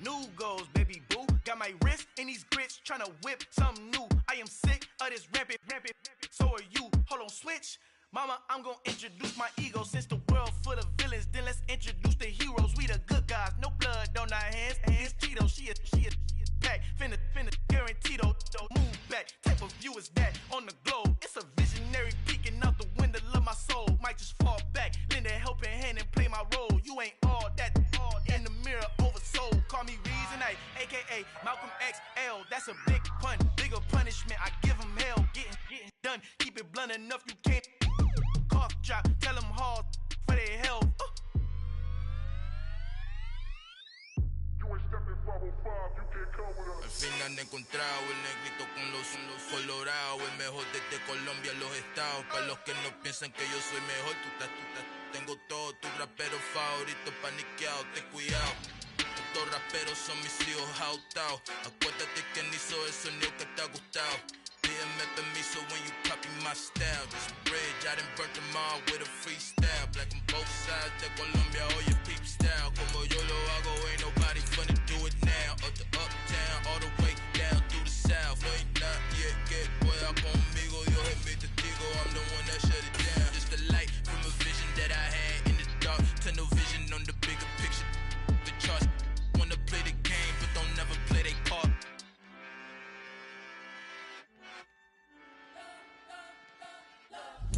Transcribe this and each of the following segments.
new goals, baby boo. Got my wrist in these grits, tryna whip something new. I am sick of this rampant, so are you. Hold on, switch. Mama, I'm gonna introduce my ego. Since the world full of villains, then let's introduce the heroes. We the good guys, no blood on our hands. Hands Cheeto, she a pack. Finna, guaranteed, don't move back. Type of view is that on the globe? It's a visionary peeking out the window of my soul. Might just fall back, lend a helping hand and play my role. You ain't all that in the mirror oversold. Call me Reason A, aka Malcolm XL. That's a big pun, bigger punishment. I give him hell, getting done. Keep it blunt enough, you can't cough drop. Tell them hard for their health. Al final he encontrado el negrito con los colorados, el mejor desde Colombia a los estados. Para los que no piensan que yo soy mejor, tengo todo, tus raperos favoritos paniqueados, ten cuidado. Estos raperos son mis hijos jautados. Acuérdate quién hizo el sonido que te ha gustado. Pídeme permiso when you copy my style. This bridge, I done burnt them all with a freestyle. Black on both sides de Colombia, oye peep style. Como yo lo hago, ain't nobody finna do it now. Up to uptown, all the way down through the south. No ain't not yet, que pueda conmigo. Dios es mi testigo, I'm the one that shut it down. Just a light from a vision that I had in the dark. Tunnel vision on the bigger picture. The charts wanna play the game, but don't never play their part.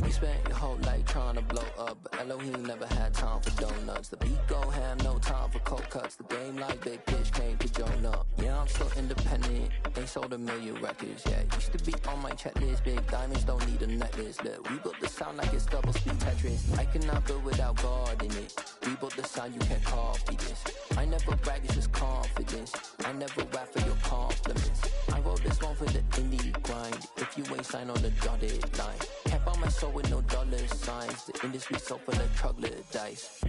You spent your whole life trying to blow up, but Elohim never had time for donuts. The beat go ham, no time for cold cuts. The game like Big Pitch came to join up. Yeah, I'm still independent, ain't sold 1 million records yet. Used to be on my checklist, big diamonds don't need a necklace. Look, we built the sound like it's double speed Tetris. I cannot build without God in it. We built the sound, you can't copy this. I never brag, it's just confidence. I never rap for your compliments. I wrote this one for the indie grind. If you ain't signed on the dotted line, can't buy my soul with no dollar signs. The industry so full of troglodytes.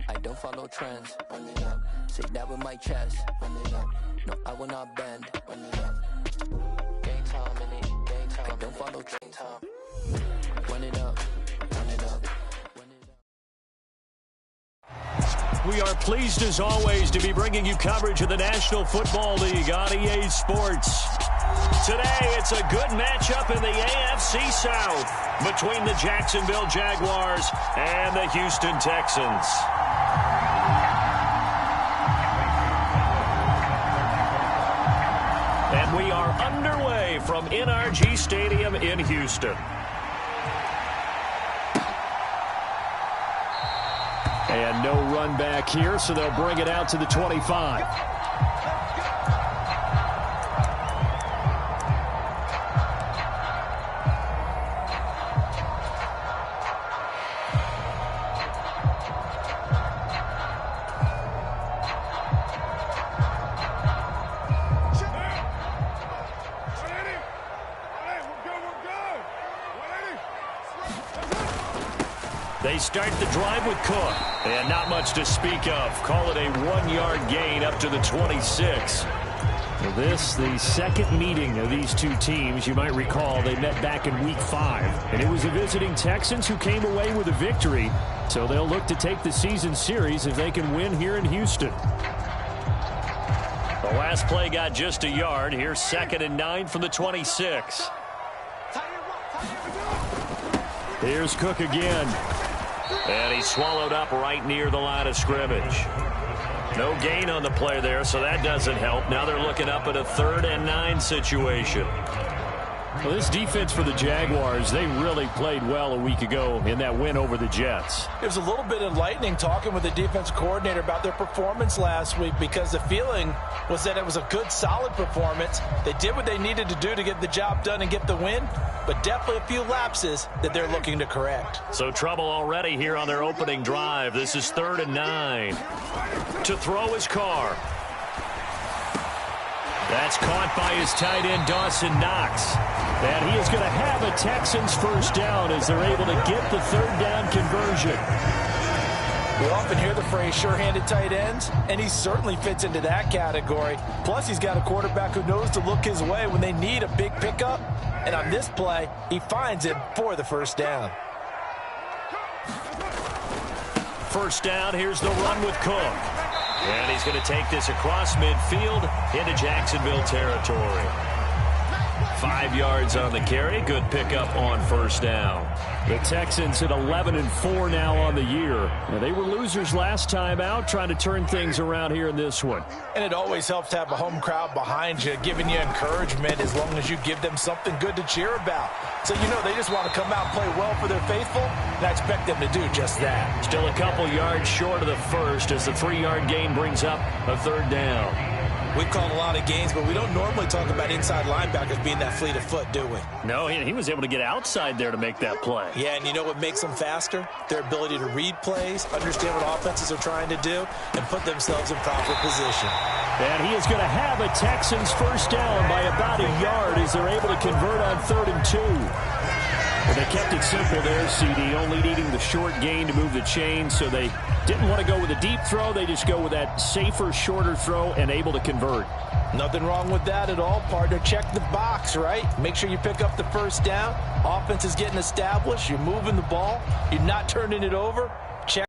I don't follow trends. Run it up. Say that with my chest. Run it up. No, I will not bend. Run it up. Game time in it. Game time. I don't follow game time. Run it up. Run it up. Run it up. We are pleased as always to be bringing you coverage of the National Football League on EA Sports. Today, it's a good matchup in the AFC South between the Jacksonville Jaguars and the Houston Texans. And we are underway from NRG Stadium in Houston. And no run back here, so they'll bring it out to the 25. They start the drive with Cook, and not much to speak of. Call it a 1-yard gain up to the 26. This, the second meeting of these two teams. You might recall they met back in Week 5, and it was the visiting Texans who came away with a victory. So they'll look to take the season series if they can win here in Houston. The last play got just a yard. Here's 2nd and 9 from the 26. Here's Cook again. And he's swallowed up right near the line of scrimmage. No gain on the play there, so that doesn't help. Now they're looking up at a 3rd and 9 situation. Well, this defense for the Jaguars, they really played well a week ago in that win over the Jets. It was a little bit enlightening talking with the defense coordinator about their performance last week, because the feeling was that it was a good, solid performance. They did what they needed to do to get the job done and get the win, but definitely a few lapses that they're looking to correct. So trouble already here on their opening drive. This is 3rd and 9. To throw is Carr. That's caught by his tight end, Dawson Knox. And he is going to have a Texans first down as they're able to get the 3rd down conversion. We often hear the phrase sure-handed tight ends, and he certainly fits into that category. Plus, he's got a quarterback who knows to look his way when they need a big pickup. And on this play, he finds it for the first down. First down, here's the run with Cook. And he's going to take this across midfield into Jacksonville territory. 5 yards on the carry. Good pickup on first down. The Texans at 11-4 now on the year. Now, they were losers last time out, trying to turn things around here in this one. And it always helps to have a home crowd behind you, giving you encouragement as long as you give them something good to cheer about. So, you know, they just want to come out and play well for their faithful, and I expect them to do just that. Still a couple yards short of the first as the 3-yard gain brings up a third down. We've called a lot of games, but we don't normally talk about inside linebackers being that fleet of foot, do we? No, he was able to get outside there to make that play. Yeah, and you know what makes them faster? Their ability to read plays, understand what offenses are trying to do, and put themselves in proper position. And he is going to have a Texans first down by about a yard as they're able to convert on 3rd and 2. Well, they kept it simple there, CD, only needing the short gain to move the chain, so they didn't want to go with a deep throw. They just go with that safer, shorter throw and able to convert. Nothing wrong with that at all, partner. Check the box, right? Make sure you pick up the first down. Offense is getting established. You're moving the ball. You're not turning it over. Check.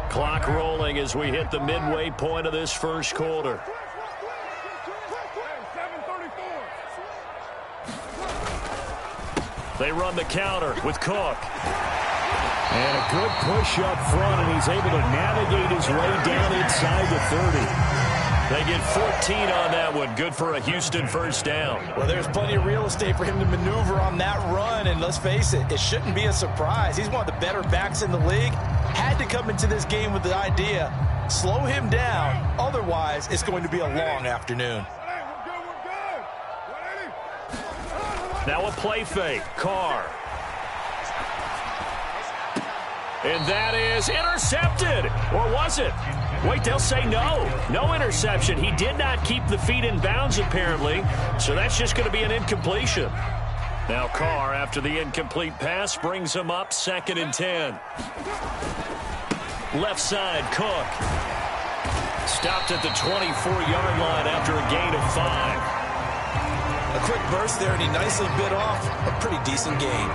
Clock rolling as we hit the midway point of this first quarter. They run the counter with Cook. And a good push up front, and he's able to navigate his way down inside the 30. They get 14 on that one. Good for a Houston first down. Well, there's plenty of real estate for him to maneuver on that run, and let's face it, it shouldn't be a surprise. He's one of the better backs in the league. Had to come into this game with the idea, slow him down, otherwise it's going to be a long afternoon. Now a play fake. Carr. And that is intercepted. Or was it? Wait, they'll say no. No interception. He did not keep the feet in bounds, apparently. So that's just going to be an incompletion. Now Carr, after the incomplete pass, brings him up 2nd and 10. Left side, Cook. Stopped at the 24-yard line after a gain of 5. A quick burst there, and he nicely bit off a pretty decent gain.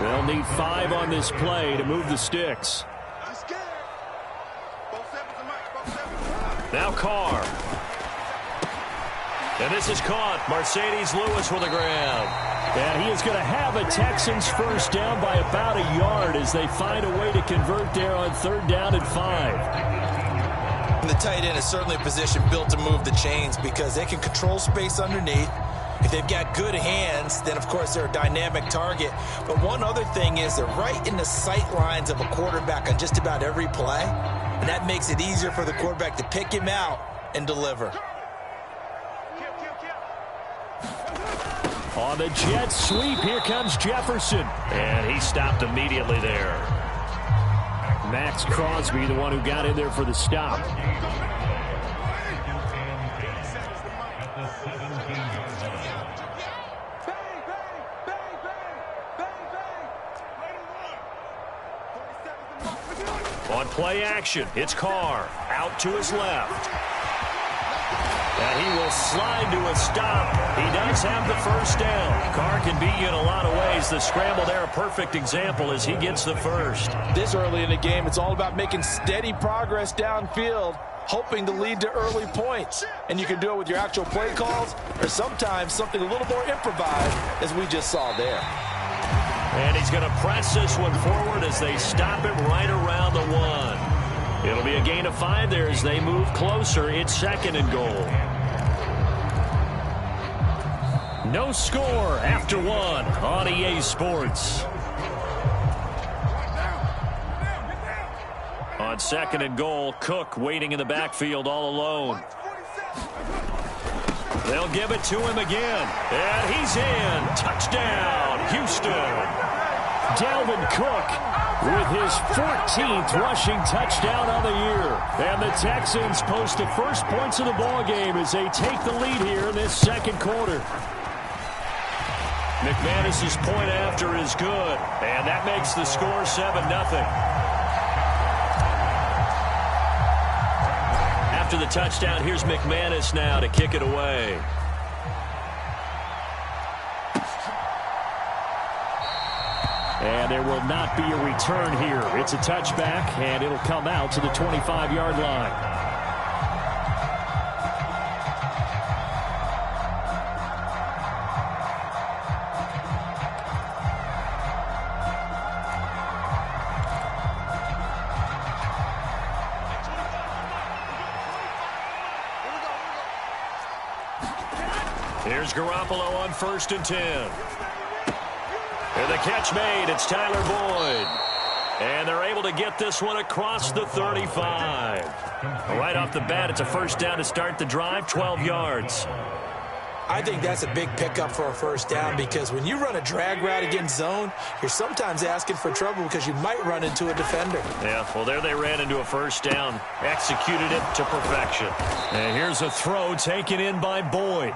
They'll need 5 on this play to move the sticks. Now Carr. And this is caught. Mercedes Lewis with a grab. And he is going to have a Texans first down by about a yard as they find a way to convert there on 3rd down and 5. And the tight end is certainly a position built to move the chains because they can control space underneath. If they've got good hands, then, of course, they're a dynamic target. But one other thing is they're right in the sight lines of a quarterback on just about every play, and that makes it easier for the quarterback to pick him out and deliver. On the jet sweep, here comes Jefferson. And he stopped immediately there. Max Crosby, the one who got in there for the stop. On play action, it's Carr out to his left. And he will slide to a stop. He does have the first down. Carr can beat you in a lot of ways. The scramble there, a perfect example as he gets the first. This early in the game, it's all about making steady progress downfield, hoping to lead to early points. And you can do it with your actual play calls or sometimes something a little more improvised, as we just saw there. And he's going to press this one forward as they stop it right around the 1. It'll be a gain of 5 there as they move closer. It's 2nd and goal. No score after 1 on EA Sports. On 2nd and goal, Cook waiting in the backfield all alone. They'll give it to him again. And he's in. Touchdown, Houston. Dalvin Cook with his 14th rushing touchdown of the year. And the Texans post the first points of the ballgame as they take the lead here in this second quarter. McManus's point after is good, and that makes the score 7-0. After the touchdown, here's McManus now to kick it away. And there will not be a return here. It's a touchback, and it'll come out to the 25-yard line. Here's Garoppolo on 1st and 10. And the catch made. It's Tyler Boyd. And they're able to get this one across the 35. Right off the bat, it's a first down to start the drive, 12 yards. I think that's a big pickup for a first down because when you run a drag route against zone, you're sometimes asking for trouble because you might run into a defender. Yeah, well, there they ran into a first down. Executed it to perfection. And here's a throw taken in by Boyd.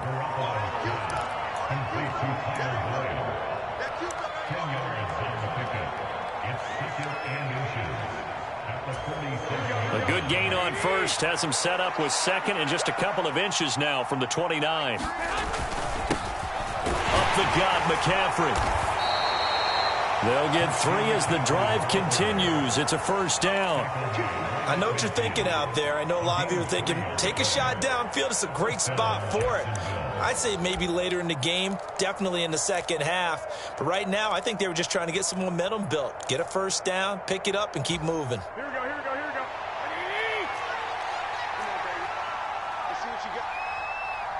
A good gain on first has him set up with second and just a couple of inches now from the 29. Up the gut, McCaffrey. They'll get 3 as the drive continues. It's a first down. I know what you're thinking out there. I know a lot of you are thinking, take a shot downfield. It's a great spot for it. I'd say maybe later in the game, definitely in the second half. But right now, I think they were just trying to get some momentum built. Get a first down, pick it up, and keep moving. Here we go, here we go, here we go. Let's see what you got.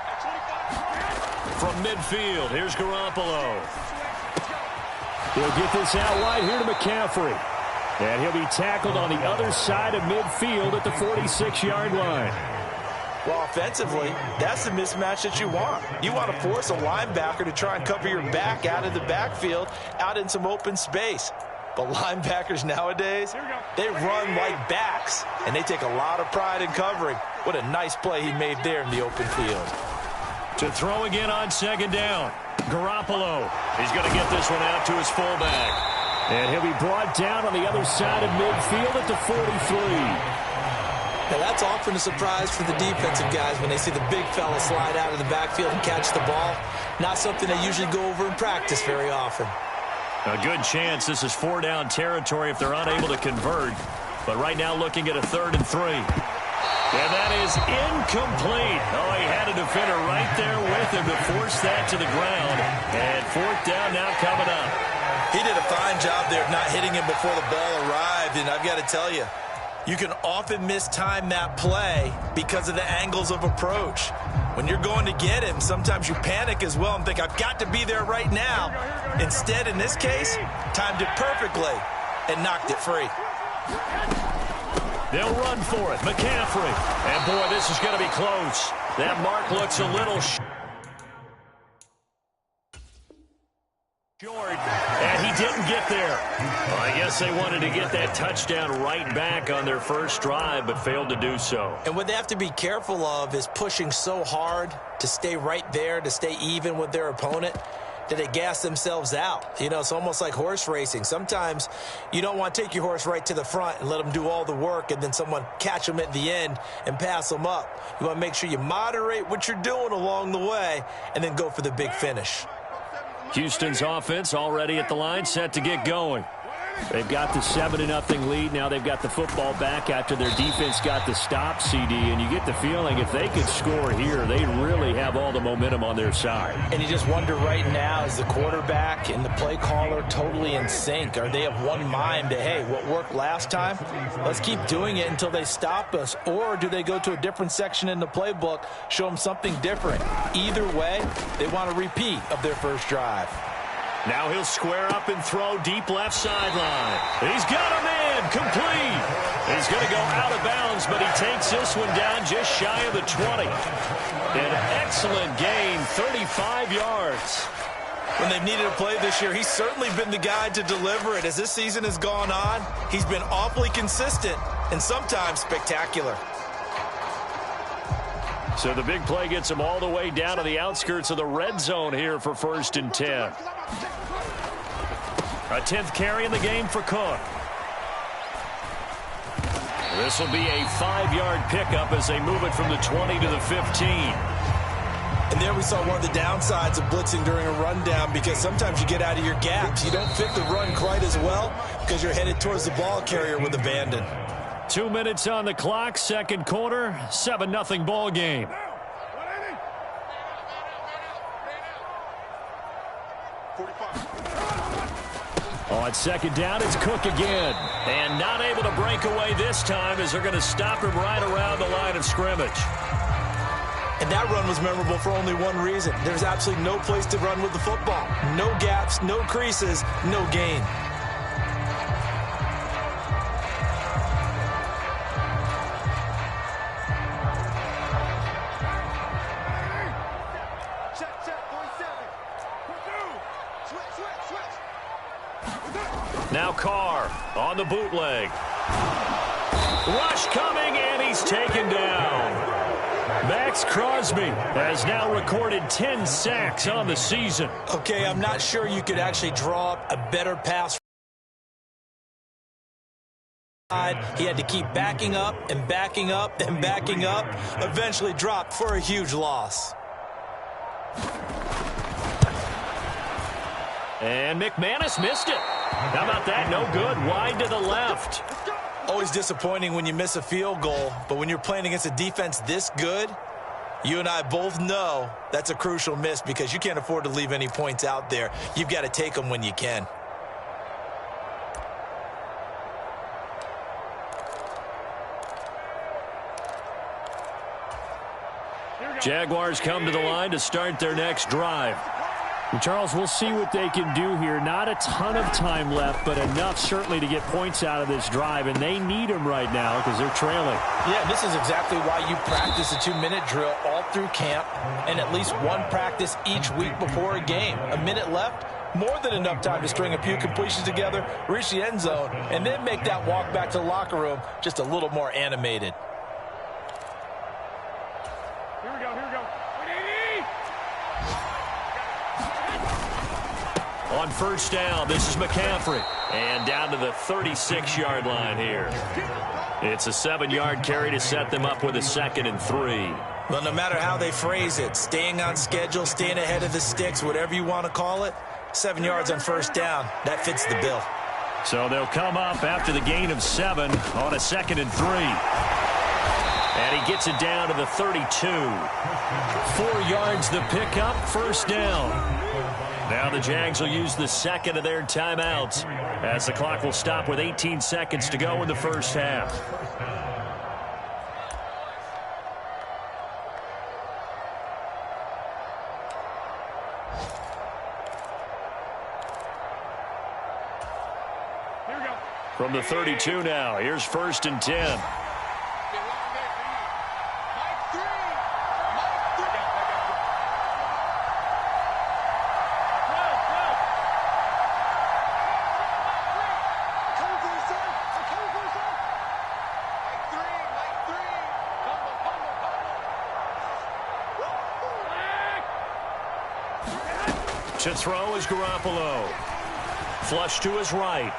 At 25. From midfield, here's Garoppolo. He'll get this out wide here to McCaffrey. And he'll be tackled on the other side of midfield at the 46-yard line. Well, offensively, that's the mismatch that you want. You want to force a linebacker to try and cover your back out of the backfield, out in some open space. But linebackers nowadays, they run like backs, and they take a lot of pride in covering. What a nice play he made there in the open field. To throw again on second down, Garoppolo. He's going to get this one out to his fullback. And he'll be brought down on the other side of midfield at the 43. Now, that's often a surprise for the defensive guys when they see the big fella slide out of the backfield and catch the ball. Not something they usually go over in practice very often. A good chance this is 4-down territory if they're unable to convert. But right now looking at a 3rd and 3. And that is incomplete. Oh, he had a defender right there with him to force that to the ground. And 4th down now coming up. He did a fine job there of not hitting him before the ball arrived. And I've got to tell you, you can often mistime that play because of the angles of approach. When you're going to get him, sometimes you panic as well and think, I've got to be there right now. Instead, in this case, timed it perfectly and knocked it free. They'll run for it. McCaffrey. And, boy, this is going to be close. That mark looks a little short. And he didn't get there. Well, I guess they wanted to get that touchdown right back on their first drive, but failed to do so. And what they have to be careful of is pushing so hard to stay right there, to stay even with their opponent, that they gas themselves out. You know, it's almost like horse racing. Sometimes you don't want to take your horse right to the front and let them do all the work and then someone catch them at the end and pass them up. You want to make sure you moderate what you're doing along the way and then go for the big finish. Houston's offense already at the line, set to get going. They've got the 7-0 lead. Now they've got the football back after their defense got the stop, CD. And you get the feeling if they could score here, they really have all the momentum on their side. And you just wonder right now, is the quarterback and the play caller totally in sync? Are they of one mind that, hey, what worked last time, let's keep doing it until they stop us? Or do they go to a different section in the playbook, show them something different? Either way, they want a repeat of their first drive. Now he'll square up and throw deep left sideline. He's got him in, complete. He's going to go out of bounds, but he takes this one down just shy of the 20. An excellent gain, 35 yards. When they've needed a play this year, he's certainly been the guy to deliver it. As this season has gone on, he's been awfully consistent and sometimes spectacular. So the big play gets him all the way down to the outskirts of the red zone here for 1st and 10. A 10th carry in the game for Cook. This will be a 5-yard pickup as they move it from the 20 to the 15. And there we saw one of the downsides of blitzing during a rundown, because sometimes you get out of your gaps. You don't fit the run quite as well because you're headed towards the ball carrier with abandon. 2 minutes on the clock, second quarter, 7-0 ball game. On second down, it's Cook again. And not able to break away this time as they're going to stop him right around the line of scrimmage. And that run was memorable for only one reason. There's absolutely no place to run with the football. No gaps, no creases, no gain. Now Carr on the bootleg. Rush coming, and he's taken down. Max Crosby has now recorded 10 sacks on the season. Okay, I'm not sure you could actually draw up a better pass. He had to keep backing up and backing up and backing up. Eventually dropped for a huge loss. And McManus missed it. How about that? No good. Wide to the left. Always disappointing when you miss a field goal, but when you're playing against a defense this good, you and I both know that's a crucial miss, because you can't afford to leave any points out there. You've got to take them when you can. Jaguars come to the line to start their next drive. And Charles, we'll see what they can do here. Not a ton of time left, but enough certainly to get points out of this drive, and they need them right now because they're trailing. Yeah, this is exactly why you practice a 2-minute drill all through camp and at least one practice each week before a game. A minute left, more than enough time to string a few completions together, reach the end zone, and then make that walk back to the locker room just a little more animated. Here we go, here we go. On first down, this is McCaffrey. And down to the 36-yard line here. It's a 7-yard carry to set them up with a 2nd and 3. Well, no matter how they phrase it, staying on schedule, staying ahead of the sticks, whatever you want to call it, 7 yards on first down, that fits the bill. So they'll come up after the gain of 7 on a 2nd and 3. And he gets it down to the 32. 4 yards the pickup, first down. Now the Jags will use the second of their timeouts as the clock will stop with 18 seconds to go in the first half. Here we go. From the 32 now, here's 1st and 10. To throw is Garoppolo. Flush to his right.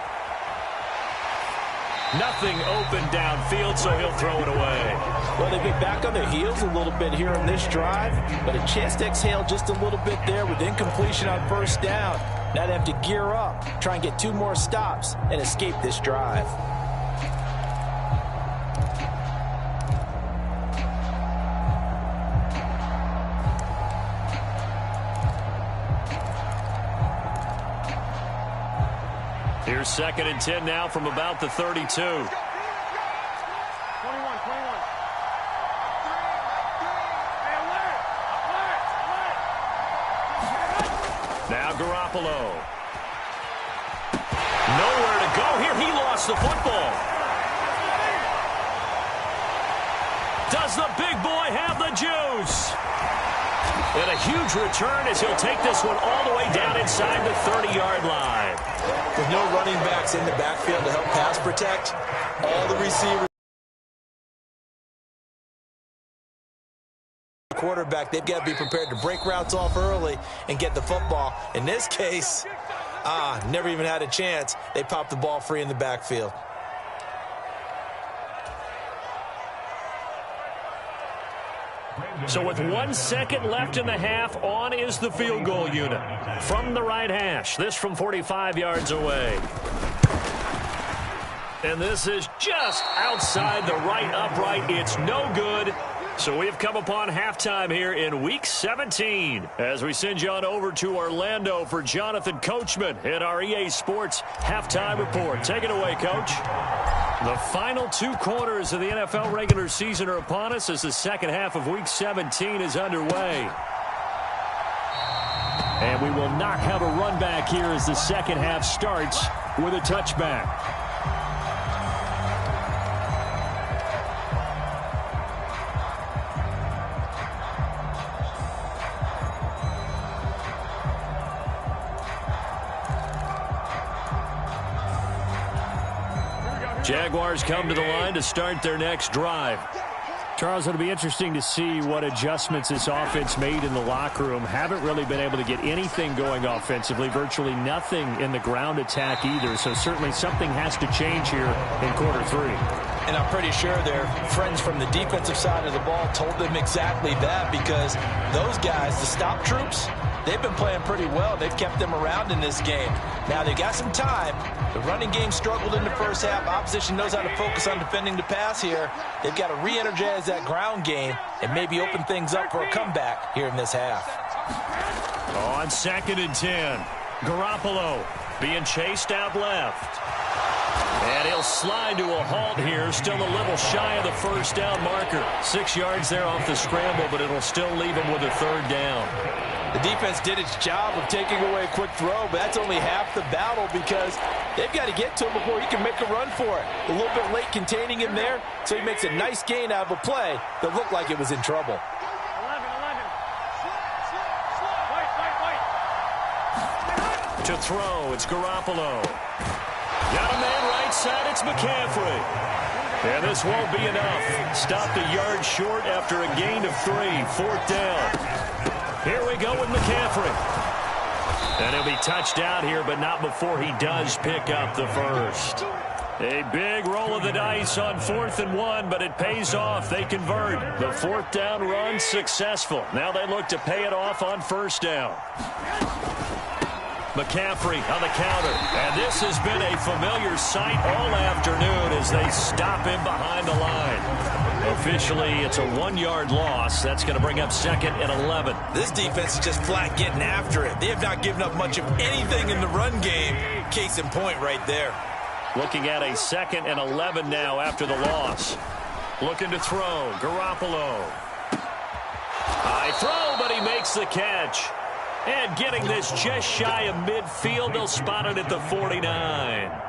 Nothing open downfield, so he'll throw it away. Well, they've been back on their heels a little bit here on this drive, but a chance to exhale just a little bit there with incompletion on first down. Now they have to gear up, try and get 2 more stops, and escape this drive. Here's 2nd and 10 now from about the 32. 21. Now Garoppolo. Nowhere to go here. He lost the football. Does the big boy have the juice? And a huge return as he'll take this one all the way down inside the 30-yard line. With no running backs in the backfield to help pass protect, all the receivers, quarterback, they've got to be prepared to break routes off early and get the football. In this case, never even had a chance. They popped the ball free in the backfield. So with 1 second left in the half, on is the field goal unit. From the right hash, this from 45 yards away. And this is just outside the right upright. It's no good. So we've come upon halftime here in Week 17 as we send you on over to Orlando for Jonathan Coachman in our EA Sports Halftime Report. Take it away, Coach. The final 2 quarters of the NFL regular season are upon us as the second half of Week 17 is underway. And we will not have a run back here as the second half starts with a touchback. Jaguars come to the line to start their next drive. Charles, it'll be interesting to see what adjustments this offense made in the locker room. Haven't really been able to get anything going offensively, virtually nothing in the ground attack either. So certainly something has to change here in quarter 3. And I'm pretty sure their friends from the defensive side of the ball told them exactly that, because those guys, the stop troops, they've been playing pretty well. They've kept them around in this game. Now, they got some time. The running game struggled in the first half. Opposition knows how to focus on defending the pass here. They've got to re-energize that ground game and maybe open things up for a comeback here in this half. On 2nd and 10, Garoppolo being chased out left. And he'll slide to a halt here, still a little shy of the first down marker. 6 yards there off the scramble, but it'll still leave him with a 3rd down. The defense did its job of taking away a quick throw, but that's only half the battle because they've got to get to him before he can make a run for it. A little bit late containing him there, so he makes a nice gain out of a play that looked like it was in trouble. 11. To throw, it's Garoppolo. Got a man right side, it's McCaffrey. And this won't be enough. Stopped a yard short after a gain of 3, 4th down. Here we go with McCaffrey. And he'll be touched out here, but not before he does pick up the first. A big roll of the dice on 4th and 1, but it pays off. They convert. The 4th down run successful. Now they look to pay it off on 1st down. McCaffrey on the counter. And this has been a familiar sight all afternoon as they stop him behind the line. Officially, it's a 1-yard loss. That's going to bring up 2nd and 11. This defense is just flat getting after it. They have not given up much of anything in the run game. Case in point right there. Looking at a 2nd and 11 now after the loss. Looking to throw. Garoppolo. High throw, but he makes the catch. And getting this just shy of midfield, they'll spot it at the 49.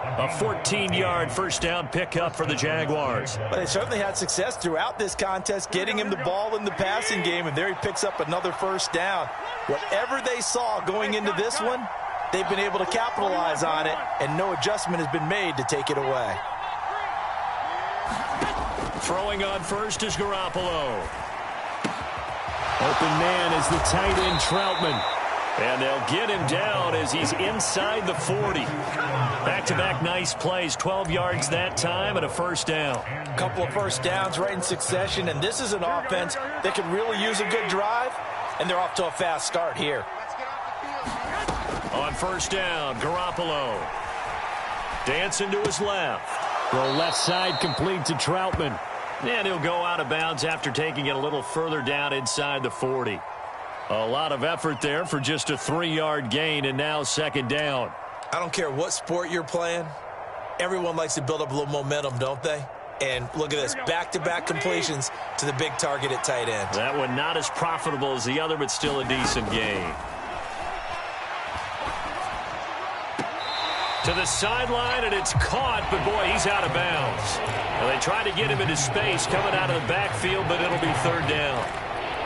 A 14-yard first down pickup for the Jaguars. But they certainly had success throughout this contest, getting him the ball in the passing game, and there he picks up another first down. Whatever they saw going into this one, they've been able to capitalize on it, and no adjustment has been made to take it away. Throwing on first is Garoppolo. Open man is the tight end Troutman. And they'll get him down as he's inside the 40. Back-to-back nice plays, 12 yards that time and a first down. A couple of first downs right in succession, and this is an offense that could really use a good drive, and they're off to a fast start here. On first down, Garoppolo. Dancing to his left. Throw left side complete to Troutman. And he'll go out of bounds after taking it a little further down inside the 40. A lot of effort there for just a 3-yard gain, and now 2nd down. I don't care what sport you're playing. Everyone likes to build up a little momentum, don't they? And look at this, back-to-back completions to the big target at tight end. That one not as profitable as the other, but still a decent gain. To the sideline, and it's caught, but boy, he's out of bounds. Well, they tried to get him into space coming out of the backfield, but it'll be 3rd down.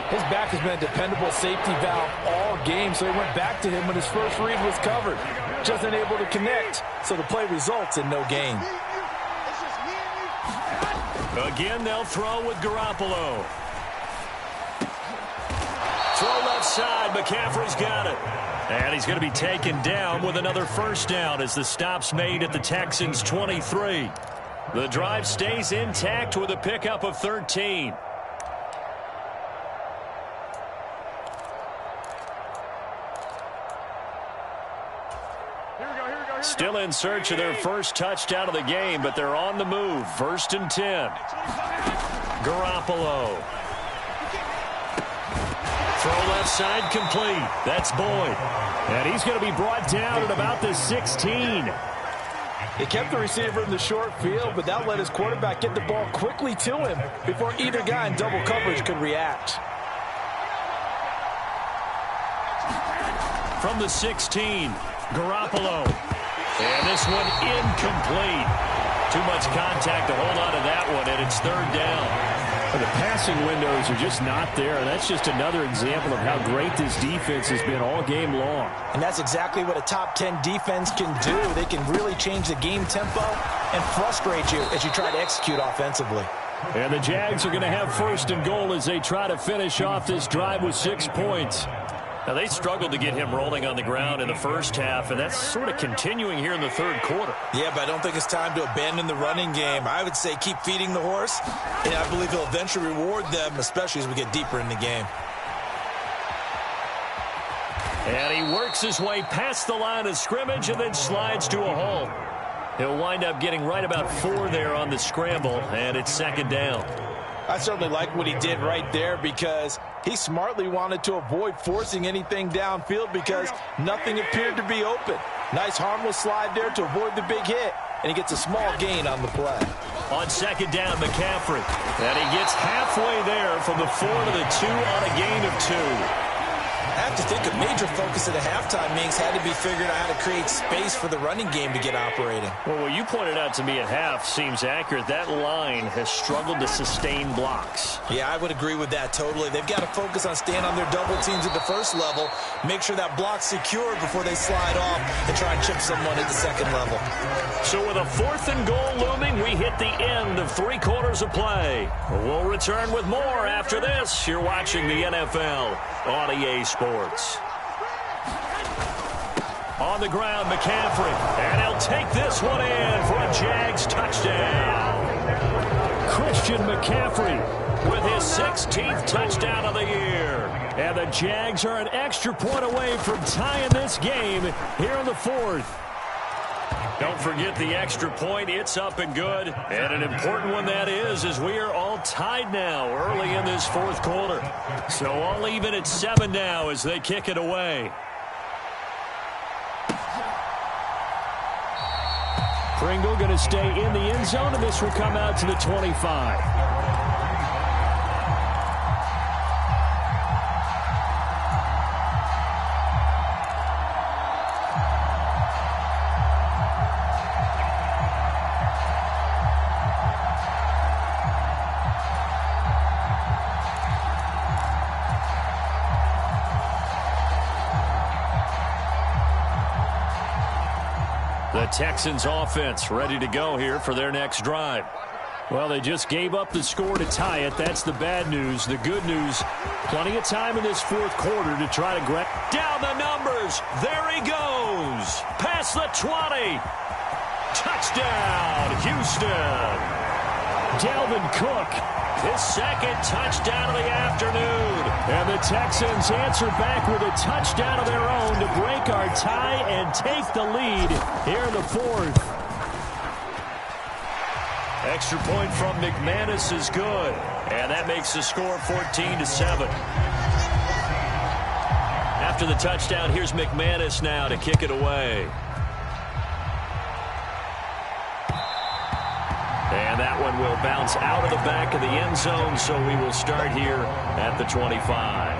His back has been a dependable safety valve all game, so he went back to him when his first read was covered. Just unable to connect, so the play results in no gain. Again, they'll throw with Garoppolo. Throw left side. McCaffrey's got it. And he's going to be taken down with another first down as the stop's made at the Texans' 23. The drive stays intact with a pickup of 13. Still in search of their first touchdown of the game, but they're on the move. 1st and 10. Garoppolo. Throw left side complete. That's Boyd. And he's going to be brought down at about the 16. He kept the receiver in the short field, but that let his quarterback get the ball quickly to him before either guy in double coverage could react. From the 16, Garoppolo. And this one incomplete. Too much contact to hold on to that one, and it's 3rd down. The passing windows are just not there. That's just another example of how great this defense has been all game long. And that's exactly what a top 10 defense can do. They can really change the game tempo and frustrate you as you try to execute offensively. And the Jags are going to have 1st and goal as they try to finish off this drive with 6 points. Now, they struggled to get him rolling on the ground in the first half, and that's sort of continuing here in the 3rd quarter. Yeah, but I don't think it's time to abandon the running game. I would say keep feeding the horse, and I believe he'll eventually reward them, especially as we get deeper in the game. And he works his way past the line of scrimmage and then slides to a hole. He'll wind up getting right about 4 there on the scramble, and it's 2nd down. I certainly like what he did right there because he smartly wanted to avoid forcing anything downfield because nothing appeared to be open. Nice harmless slide there to avoid the big hit, and he gets a small gain on the play. On 2nd down, McCaffrey. And he gets halfway there from the 4 to the 2 on a gain of 2. I have to think a major focus at a halftime means had to be figured out how to create space for the running game to get operating. Well, what you pointed out to me at half seems accurate. That line has struggled to sustain blocks. Yeah, I would agree with that totally. They've got to focus on staying on their double teams at the first level, make sure that block's secured before they slide off and try and chip someone at the 2nd level. So with a 4th and goal looming, we hit the end of 3 quarters of play. We'll return with more after this. You're watching the NFL on EA Sports. On the ground, McCaffrey. And he'll take this one in for a Jags touchdown. Christian McCaffrey with his 16th touchdown of the year. And the Jags are an extra point away from tying this game here in the 4th. Don't forget the extra point. It's up and good. And an important one that is, as we are all tied now early in this 4th quarter. So all even at 7 now as they kick it away. Pringle going to stay in the end zone, and this will come out to the 25. The Texans offense ready to go here for their next drive. Well, they just gave up the score to tie it. That's the bad news. The good news, plenty of time in this 4th quarter to try to grab down the numbers. There he goes. Past the 20. Touchdown, Houston. Dalvin Cook, his 2nd touchdown of the afternoon. And the Texans answer back with a touchdown of their own to break our tie and take the lead here in the 4th. Extra point from McManus is good. And that makes the score 14-7. After the touchdown, here's McManus now to kick it away. And that one will bounce out of the back of the end zone, so we will start here at the 25.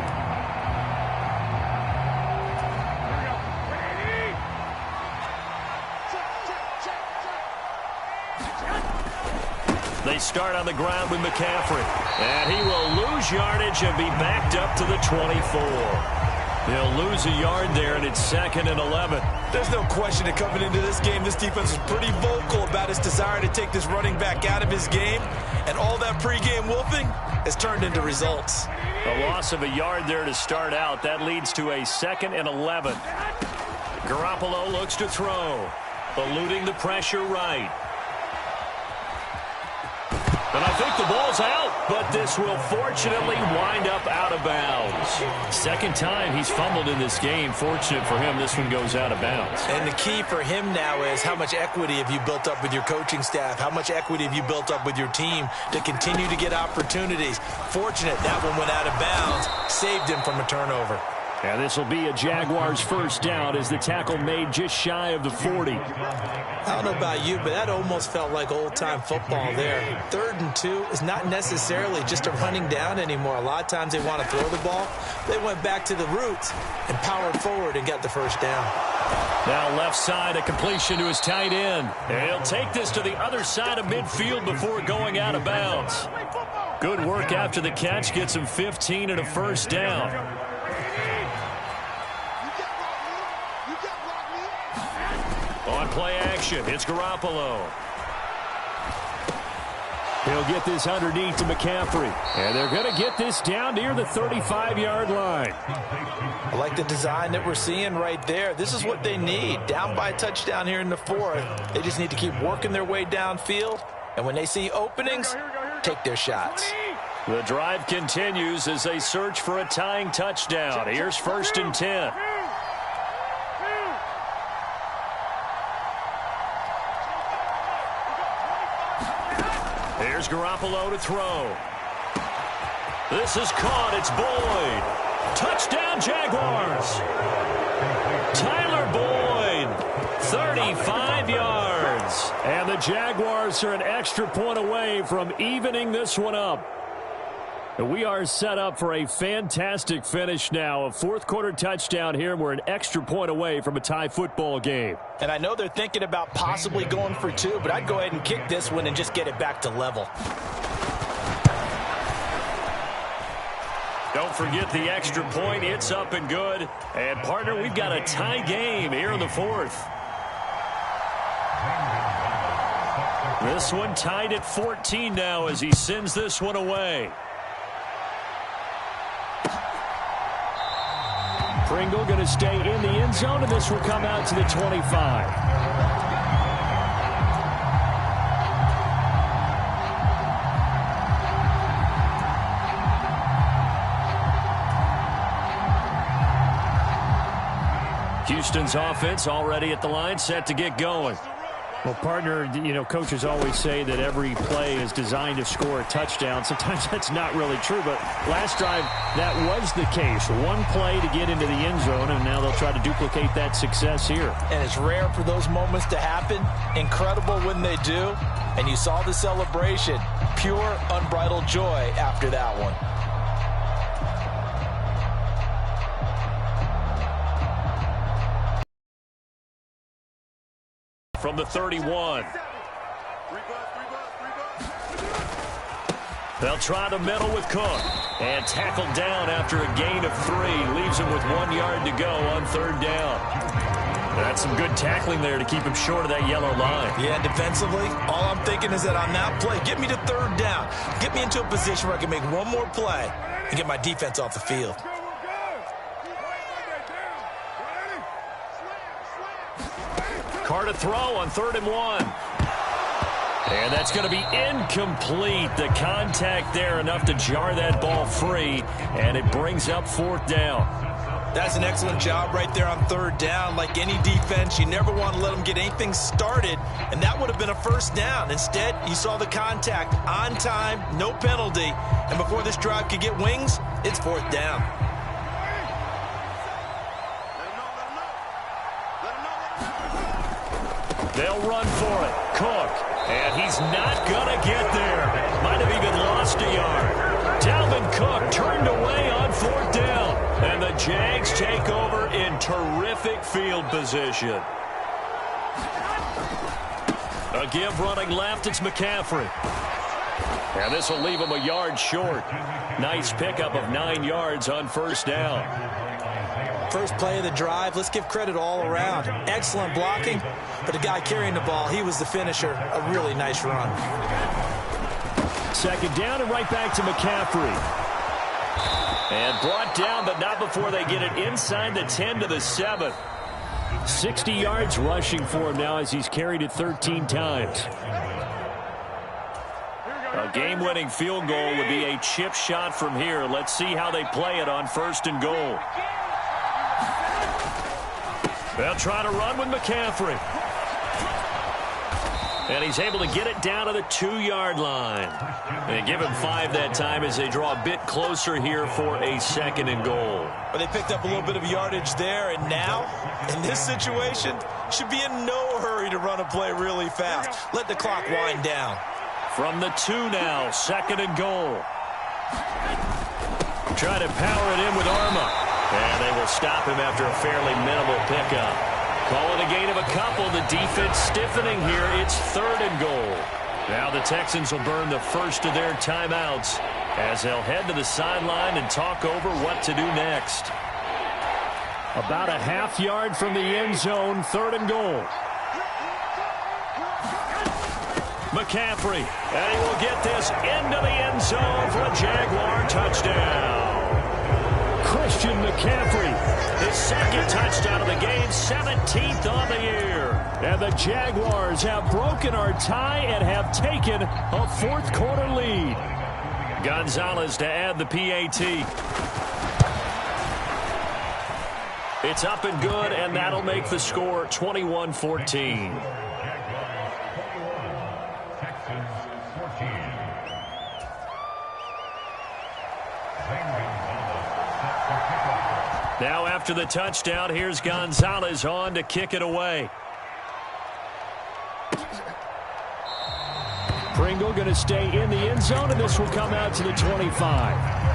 They start on the ground with McCaffrey. And he will lose yardage and be backed up to the 24. He'll lose a yard there, and it's 2nd and 11. There's no question that coming into this game, this defense is pretty vocal about its desire to take this running back out of his game. And all that pregame wolfing has turned into results. A loss of a yard there to start out. That leads to a 2nd and 11. Garoppolo looks to throw. Eluding the pressure right. And I think the ball's out, but this will fortunately wind up out of bounds. Second time he's fumbled in this game. Fortunate for him, this one goes out of bounds. And the key for him now is how much equity have you built up with your coaching staff? How much equity have you built up with your team to continue to get opportunities? Fortunate that one went out of bounds, saved him from a turnover. And this will be a Jaguars first down as the tackle made just shy of the 40. I don't know about you, but that almost felt like old-time football there. 3rd and 2 is not necessarily just a running down anymore. A lot of times they want to throw the ball. They went back to the roots and powered forward and got the first down. Now left side, a completion to his tight end. And he'll take this to the other side of midfield before going out of bounds. Good work after the catch. Gets him 15 and a first down. On play action, it's Garoppolo. He'll get this underneath to McCaffrey. And they're going to get this down near the 35-yard line. I like the design that we're seeing right there. This is what they need. Down by a touchdown here in the 4th. They just need to keep working their way downfield. And when they see openings, take their shots. The drive continues as they search for a tying touchdown. Here's 1st and 10. Here's Garoppolo to throw. This is caught. It's Boyd. Touchdown, Jaguars. Tyler Boyd, 35 yards. And the Jaguars are an extra point away from evening this one up. We are set up for a fantastic finish now. A 4th quarter touchdown here. We're an extra point away from a tie football game. And I know they're thinking about possibly going for 2, but I'd go ahead and kick this one and just get it back to level. Don't forget the extra point. It's up and good. And, partner, we've got a tie game here in the 4th. This one tied at 14 now as he sends this one away. Pringle going to stay in the end zone, and this will come out to the 25. Houston's offense already at the line, set to get going. Well, partner, you know, coaches always say that every play is designed to score a touchdown. Sometimes that's not really true, but last drive, that was the case. One play to get into the end zone, and now they'll try to duplicate that success here. And it's rare for those moments to happen. Incredible when they do. And you saw the celebration. Pure, unbridled joy after that one. From the 31. They'll try the middle with Cook. And tackled down after a gain of 3. Leaves him with 1 yard to go on 3rd down. That's some good tackling there to keep him short of that yellow line. Yeah, defensively, all I'm thinking is that on that play, get me to 3rd down. Get me into a position where I can make one more play and get my defense off the field. Carr to throw on 3rd and 1. And that's going to be incomplete. The contact there enough to jar that ball free, and it brings up 4th down. That's an excellent job right there on 3rd down. Like any defense, you never want to let them get anything started, and that would have been a 1st down. Instead, you saw the contact on time, no penalty, and before this drive could get wings, it's 4th down. They'll run for it. Cook. And he's not going to get there. Might have even lost a yard. Dalvin Cook turned away on 4th down. And the Jags take over in terrific field position. A give running left. It's McCaffrey. And this will leave him a yard short. Nice pickup of 9 yards on 1st down. First play of the drive, let's give credit all around. Excellent blocking, but the guy carrying the ball, he was the finisher. A really nice run. 2nd down and right back to McCaffrey. And brought down, but not before they get it inside the 10 to the 7. 60 yards rushing for him now as he's carried it 13 times. A game-winning field goal would be a chip shot from here. Let's see how they play it on 1st and goal. They'll try to run with McCaffrey. And he's able to get it down to the 2-yard line. And give him 5 that time as they draw a bit closer here for a 2nd and goal. But they picked up a little bit of yardage there, and now, in this situation, should be in no hurry to run a play really fast. Let the clock wind down. From the 2 now, 2nd and goal. Try to power it in with Arma. And they will stop him after a fairly minimal pickup. Call it a gain of a couple. The defense stiffening here. It's 3rd and goal. Now the Texans will burn the first of their timeouts as they'll head to the sideline and talk over what to do next. About a half yard from the end zone, 3rd and goal. McCaffrey, and he will get this into the end zone for a Jaguar touchdown. Christian McCaffrey, his 2nd touchdown of the game, 17th on the year. And the Jaguars have broken our tie and have taken a 4th quarter lead. Gonzalez to add the PAT. It's up and good, and that'll make the score 21-14. Now after the touchdown, here's Gonzalez on to kick it away. Pringle going to stay in the end zone, and this will come out to the 25.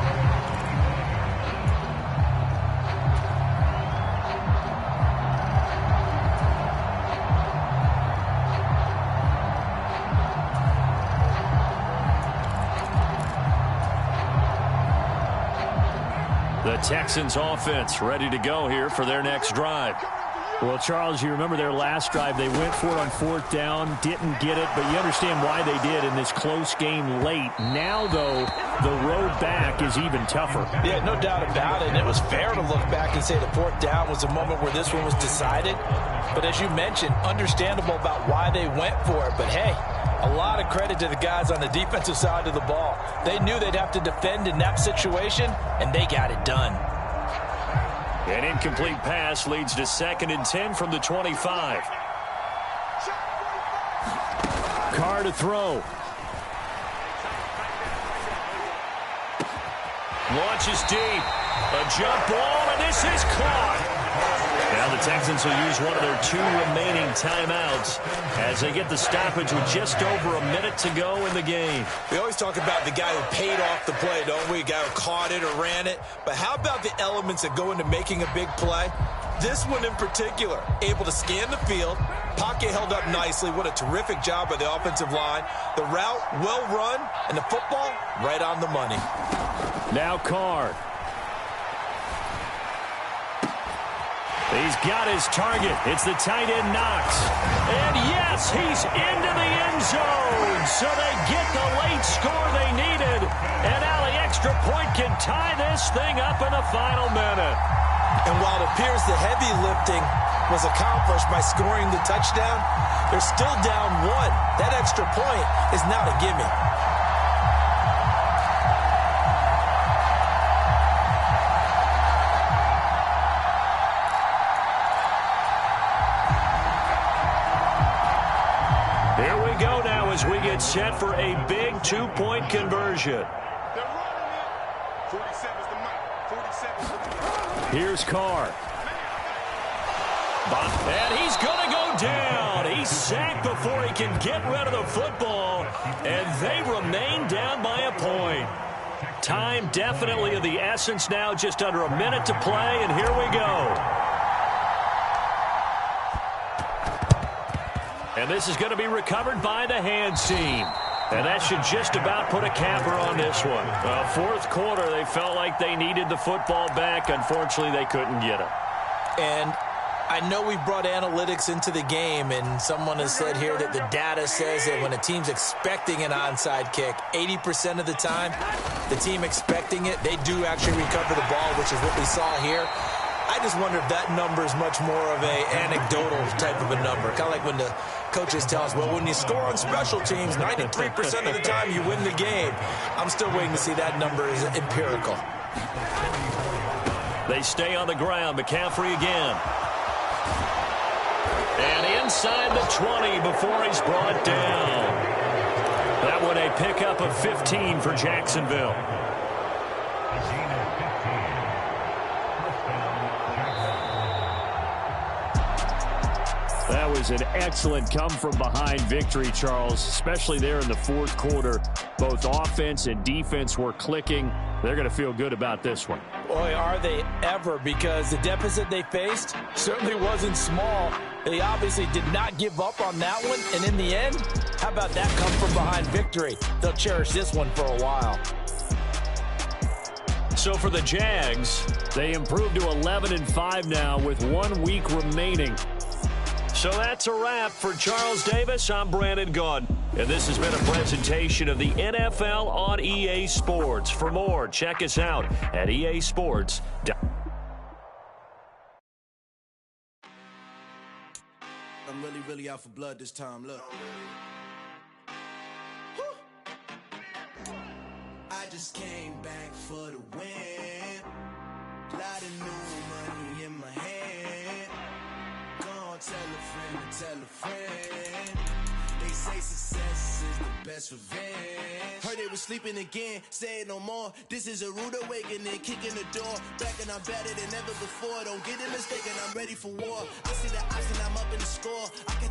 The Texans offense ready to go here for their next drive. Well, Charles, you remember their last drive. They went for it on 4th down, didn't get it, but you understand why they did in this close game late. Now, though, the road back is even tougher. Yeah, no doubt about it. And it was fair to look back and say the 4th down was a moment where this one was decided. But as you mentioned, understandable about why they went for it. But, hey, a lot of credit to the guys on the defensive side of the ball. They knew they'd have to defend in that situation, and they got it done. An incomplete pass leads to 2nd and 10 from the 25. Carr to throw. Launches deep. A jump ball, and this is caught. Now the Texans will use one of their 2 remaining timeouts as they get the stoppage with just over a minute to go in the game. We always talk about the guy who paid off the play, don't we? A guy who caught it or ran it. But how about the elements that go into making a big play? This one in particular, able to scan the field. Pocket held up nicely. What a terrific job by the offensive line. The route, well run, and the football, right on the money. Now Carr. He's got his target. It's the tight end Knox. And yes, he's into the end zone. So they get the late score they needed. And now the extra point can tie this thing up in the final minute. And while it appears the heavy lifting was accomplished by scoring the touchdown, they're still down 1. That extra point is not a gimme. As we get set for a big 2-point conversion. Here's Carr. And he's going to go down. He's sacked before he can get rid of the football. And they remain down by a point. Time definitely of the essence now. Just under a minute to play, and here we go. And this is going to be recovered by the hands team. And that should just about put a capper on this one. 4th quarter, they felt like they needed the football back. Unfortunately, they couldn't get it. And I know we brought analytics into the game, and someone has said here that the data says that when a team's expecting an onside kick, 80% of the time, the team expecting it, they do actually recover the ball, which is what we saw here. I just wonder if that number is much more of a anecdotal type of a number. Kind of like when the coaches tell us, well, when you score on special teams, 93% of the time you win the game. I'm still waiting to see that number is empirical. They stay on the ground. McCaffrey again. And inside the 20 before he's brought down. That one a pickup of 15 for Jacksonville. That was an excellent come-from-behind victory, Charles, especially there in the fourth quarter. Both offense and defense were clicking. They're going to feel good about this one. Boy, are they ever, because the deficit they faced certainly wasn't small. They obviously did not give up on that one, and in the end, how about that come-from-behind victory? They'll cherish this one for a while. So for the Jags, they improved to 11-5 now with 1 week remaining. So that's a wrap. For Charles Davis, I'm Brandon Gaudin. And this has been a presentation of the NFL on EA Sports. For more, check us out at easports.com. I'm really out for blood this time. Look. I just came back for the win. Lot of new money in my hand. Gonna tell a friend. They say success is the best revenge. Heard they was sleeping again, say it no more. This is a rude awakening, kicking the door. Back and I'm better than ever before. Don't get it mistaken, I'm ready for war. I see the option, I'm up in the score. I catch